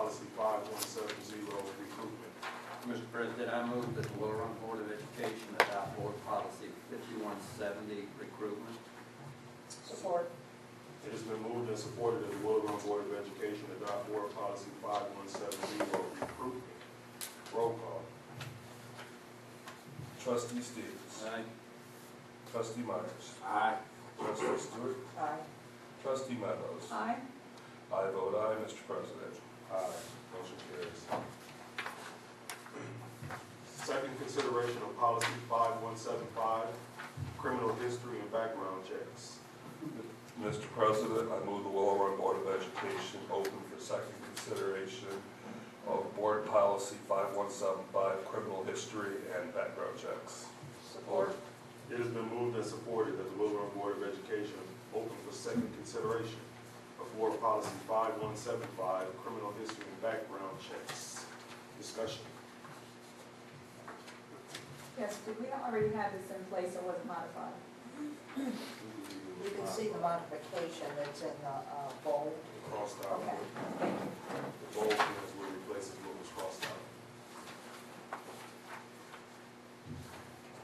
policy 5170, recruitment. Mr. President, I move that the Willow Run Board of Education adopt board policy 5170, recruitment. Support. It has been moved and supported that the Willow Run Board of Education adopt board policy 5170, recruitment. Roll call. Trustee Stevens. Aye. Trustee Myers. Aye. Trustee Stewart. Aye. Trustee Meadows. Aye. I vote aye, Mr. President. Aye. Motion carries. Second consideration of policy 5175, criminal history and background checks. Mr. President, I move the Willow Run Board of Education open for second consideration of board policy 5175, criminal history and background checks. Support. It has been moved and supported that the Willow Run Board of Education open for second consideration of board policy 5175, criminal history and background checks. Discussion. Yes, did we already have this in place or was it modified? You can see the modification that's in the bold. Crossed out. Okay, thank you. The bold things will replace what was crossed out.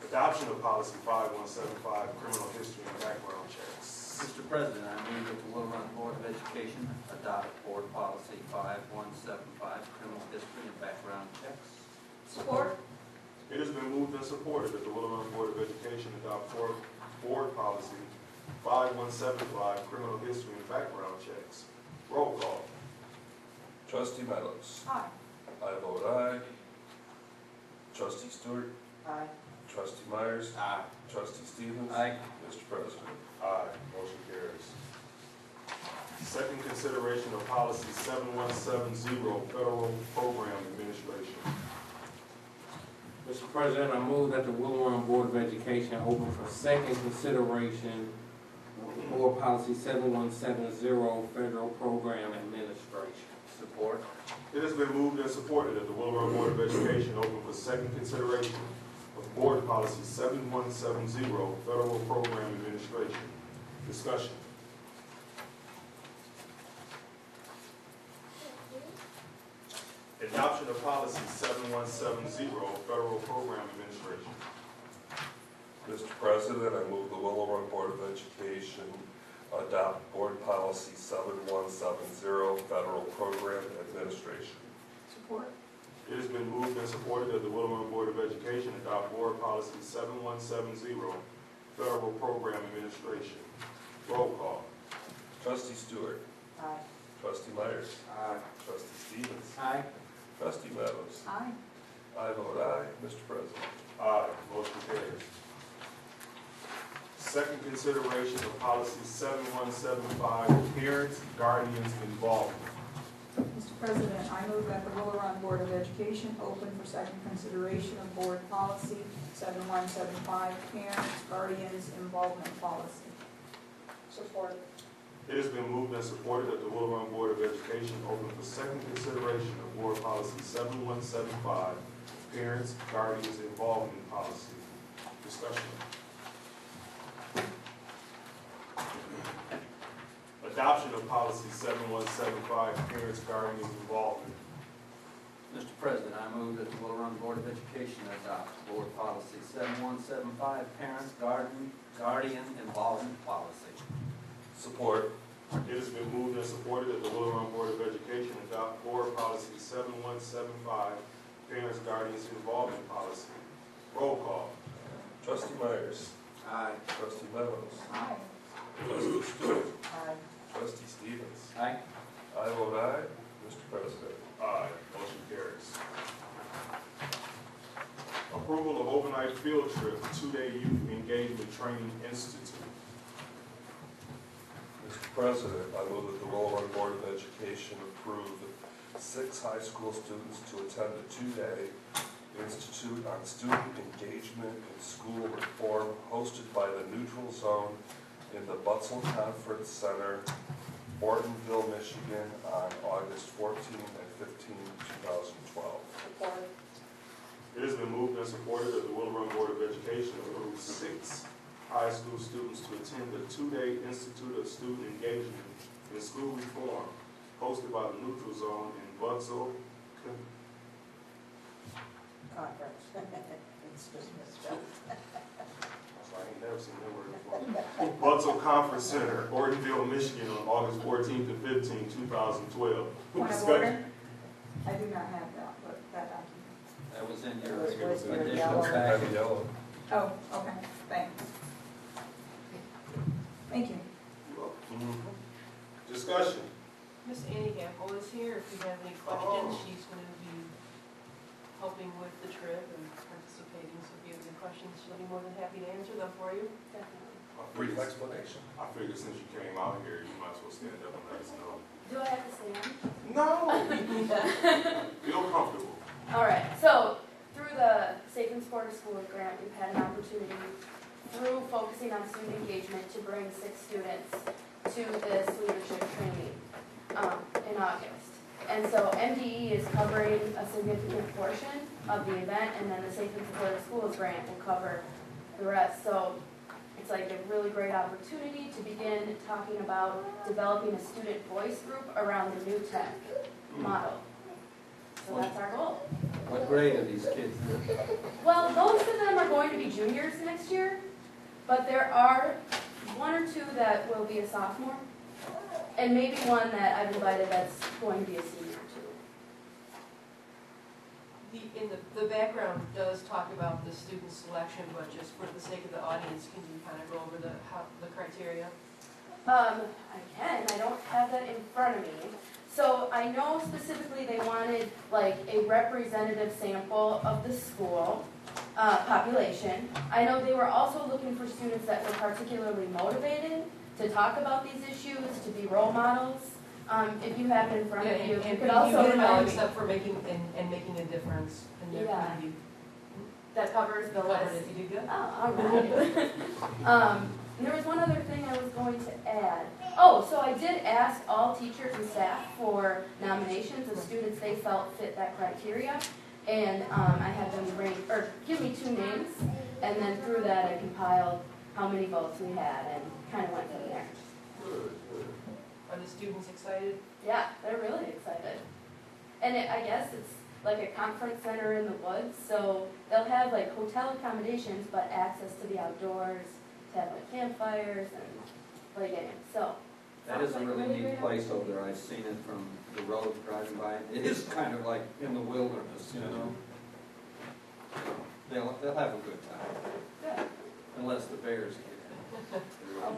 Adoption of policy 5175, criminal history and background checks. Mr. President, I move that the Willow Run Board of Education adopt board policy 5175, criminal history and background checks. Support. It has been moved and supported that the Willow Run Board of Education adopt board policy 5175, criminal history and background checks. Roll call. Trustee Meadows. Aye. I vote aye. Trustee Stewart. Aye. Trustee Myers. Aye. Trustee Stevens. Aye. Mr. President. Aye. Motion carries. Second consideration of policy 7170, federal program administration. Mr. President, I move that the Willow Run Board of Education open for second consideration of board policy 7170, federal program administration. Support. It has been moved and supported that the Willow Run Board of Education open for second consideration of board policy 7170, federal program administration. Discussion. Adoption of policy 7170, federal program administration. Mr. President, I move the Willow Run Board of Education adopt board policy 7170, federal program administration. Support. It has been moved and supported that the Willow Run Board of Education adopt board policy 7170, federal program administration. Roll call. Trustee Stewart. Aye. Trustee Myers. Aye. Trustee Stevens. Aye. Trustee Meadows. Aye. I vote aye, Mr. President. Aye. Motion carries. Second consideration of policy 7175, parents, guardians involvement. Mr. President, I move that the Willow Run Board of Education open for second consideration of board policy 7175, parents, guardians involvement policy. Support. It has been moved and supported that the Willow Run Board of Education open for second consideration of board policy 7175, parents, guardians involvement policy. Discussion. Adoption of policy 7175, parents, guardians involvement. Mr. President, I move that the Willow Run Board of Education adopt board policy 7175, parents, guardian involvement policy. Support. It has been moved and supported that the Willow Run Board of Education adopt board policy 7175, parents, guardians involvement policy. Roll call. Trustee Myers. Aye. Trustee Meadows. Aye. Trustee Stewart. Aye. Trustee Stevens. Aye. I vote aye, Mr. President. Aye. Motion carries. Approval of overnight field trip, two-day youth engagement training institute. Mr. President, I move that the Willow Run Board of Education approve 6 high school students to attend a 2-day Institute on Student Engagement and School Reform hosted by the Neutral Zone in the Butzel Conference Center, Ortonville, Michigan, on August 14 and 15, 2012. Support. It has been moved and supported that the Willow Run Board of Education approves 6 high school students to attend the 2-day Institute of Student Engagement and School Reform hosted by the Neutral Zone in Butzel, Conference. It's just misspelled. I ain't never seen that word before. Butzel Conference Center, Ortonville, Michigan, on August 14th to 15, 2012. Point of order? I do not have that, but that document. That was in It was listed in your yellow. additional I have packet. yellow. Oh, okay, thanks. Thank you. Discussion. Miss Annie Gamble is here. If you have any questions, she's going to be helping with the trip and participating. So if you have any questions, she'll be more than happy to answer them for you. Brief explanation. I figured since you came out here, you might as well stand up and let us know. Do I have to stand? No! Feel comfortable. All right, so through the Safe and Supportive Schools grant, we've had an opportunity through focusing on student engagement to bring 6 students to this leadership training in August. And so MDE is covering a significant portion of the event, and then the Safe and Supportive Schools grant will cover the rest. So it's like a really great opportunity to begin talking about developing a student voice group around the new tech model. So that's our goal. What grade are these kids in? Well, most of them are going to be juniors next year, but there are 1 or 2 that will be a sophomore, and maybe one that I've invited that's going to be a senior too. The background does talk about the student selection, but just for the sake of the audience, can you kind of go over the criteria? I can, I don't have that in front of me. So I know specifically they wanted like a representative sample of the school population. I know they were also looking for students that were particularly motivated to talk about these issues, to be role models. If you have it in front of you, you could also you did it all remind me. except for making a difference in their Yeah. community. That covers the Covered list. it. You did good. Oh, all right. And there was one other thing I was going to add. Oh, so I did ask all teachers and staff for nominations of students they felt fit that criteria. And I had them give me 2 names, and then through that I compiled how many votes we had and kind of went from there. Good, good. Are the students excited? Yeah, they're really excited. And I guess it's like a conference center in the woods, so they'll have like hotel accommodations, but access to the outdoors, to have like campfires and play games. So That is a sounds like really great neat place over there. I've seen it from the road driving by. It is kind of like in the wilderness, you know? They'll have a good time, Good. unless the bears get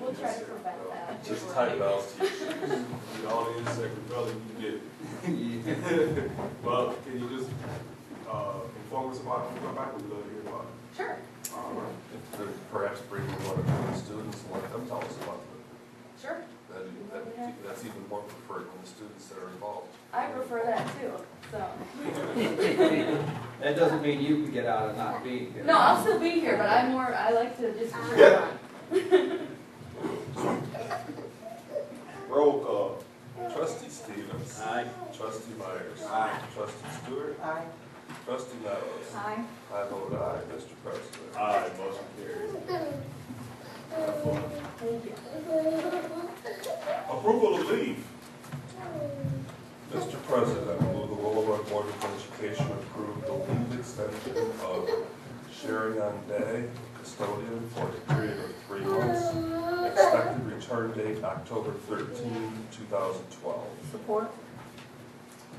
We'll try to prevent that. Just tie it out to you. With all the insect repellent you can get. in. Yeah. Well, can you just inform us about it when we come back? We'd love to hear about it. Sure, All right. Perhaps bring one or 2 students and let them tell us about it. sure. That's even more preferred than the students that are involved. I prefer that too, so. That doesn't mean you can get out and not be here. No, I'll still be here, but I like to just cheer Yeah. on. Roll call. Trustee Stevens. Aye. Trustee Myers. Aye. Trustee Stewart. Aye. Trustee Meadows. Aye. I vote aye, Mr. President. Aye, motion carries. Thank you. Approval of leave. Mr. President, I move the Willow Run Board of Education approve the leave extension of Sherry on Day, custodian, for a period of 3 months. Expected return date October 13, 2012. Support?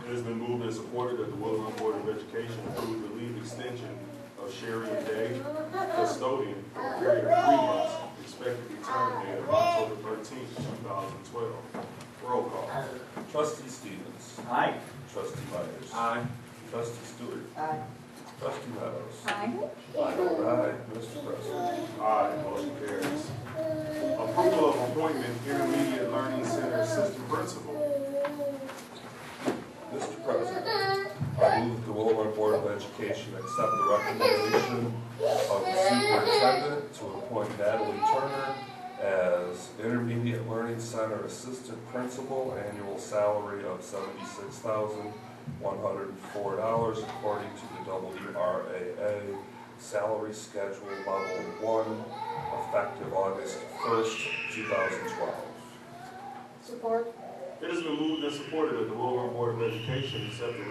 It has been moved and supported that the Willow Run Board of Education approve the leave extension of Sherry Day, custodian, for a period of 3 months. Expected return date of October 13th, 2012. Roll call. Trustee Stevens. Aye. Trustee Myers. Aye. Trustee Stewart. Aye. Trustee Meadows. Aye. I vote aye, Mr. President. Aye, motion carries. Approval of appointment Intermediate Learning Center Assistant Principal. Mr. President, I move that the Willow Run Board of Education accept the recommendation of the superintendent to appoint Natalie Turner as Intermediate Learning Center Assistant Principal, annual salary of $76,104 according to the WRAA salary schedule level 1, effective August 1st, 2012. Support? It has been moved and supported that the Willow Run Board of Education accept the